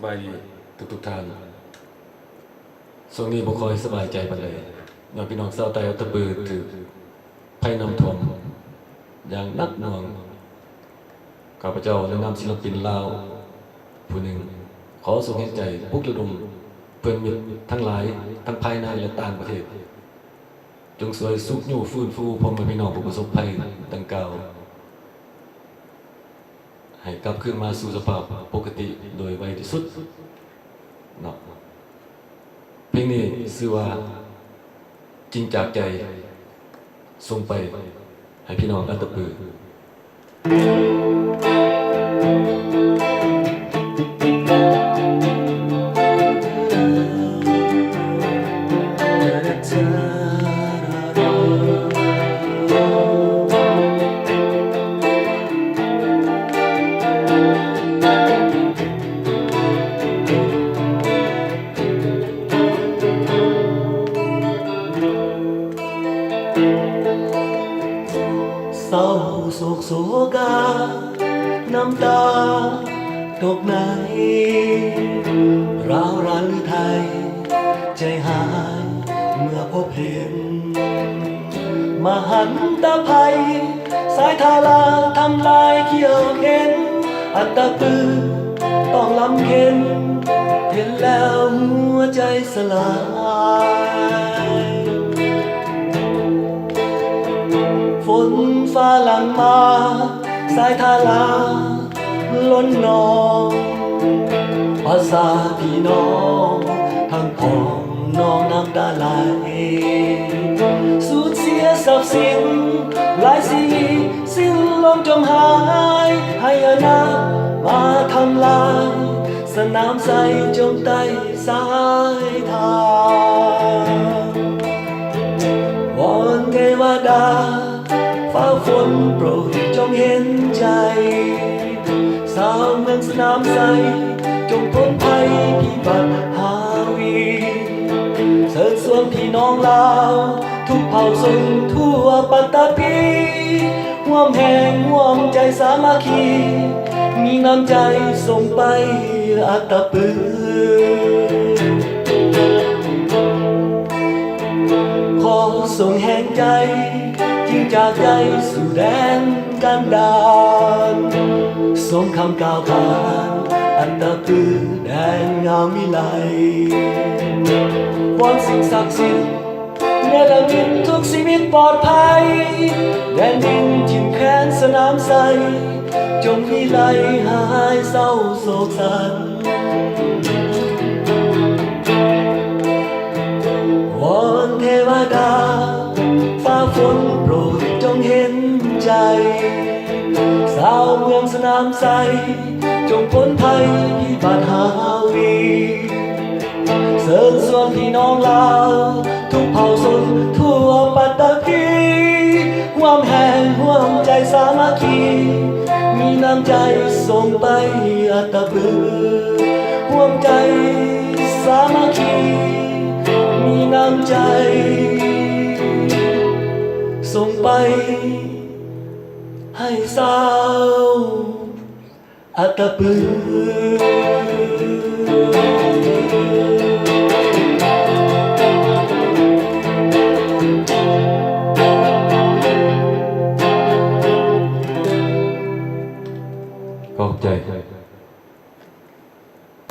บายดีทุกท่านช่วงนี้บ่ค่อยสบายใจปานใดย้อนพี่น้องชาวไต้อัตตปือถูกภัยน้ำท่วมอย่างหนักหน่วงข้าพเจ้าในนามศิลปินลาวผู้หนึ่งขอส่งแรงใจปลุกระดมเพื่อนมิตรทั้งหลายทั้งภายในและต่างประเทศจงช่วยสุขอยู่ฟื้นฟูพ่อแม่พี่น้องผู้ประสบภัยดังกล่าวให้กลับคืนมาสู่สภาพปกติโดยไวที่สุดเนาะเพลงนี้ชื่อว่าจริงจากใจส่งไปให้พี่น้องอัตตปือเศร้าโศกโศกาน้ำตาตกในราวรานหรือไทยใจหายเมื่อพบเห็นมหันตภัยสายทาราทำลายเขี้ยวเข็นอัตตปือต้องลำเค็นเห็นแล้วหัวใจสลายฝนฟ้าหลังมาสายทาราล้นนองภาษาพี่น้องทั้งพ้องน้องน้ำตาไหลสูญเสียทรัพย์สินหลายชีวิตสิ้นลมจมหายให้อนาคมาทำลายสนามใจจมใต้สายทางวอนเทวดาฟ้าฝนโปรดจงเห็นใจสาวเมืองสนามใสจงพ้นภัยพิบัติหาวีเชิญชวนพี่น้องลาวทุกเผ่าชนทั่วปัตตภีร่วมแห่งร่วมใจสามัคคีมีน้ำใจส่งไปอัตตปือขอส่งแห่งใจจริงจากใจสู่แดนกันดารสมคำกล่าวขานอัตตปือแดนงามวิไลวอนสิ่งศักดิ์สิทธิ์เนรมิตทุกชีวิตปลอดภัยแดนดินถิ่นแคว้นสนามใสจงวิไลหายเศร้าโศกสันวอนเทวดาฟ้าฝนโปรดจงเห็นใจสาวเมืองสนามใสจงพ้นภัยพิบัติหาวีเชิญชวนพี่น้องลาวทุกเผ่าชนทั่วปัตตภีร่วมแห่งร่วมใจสามัคคีมีน้ำใจส่งไปอัตตปือร่วมใจสามัคคีมีน้ำใจส่งไปให้สาวอัตตปือ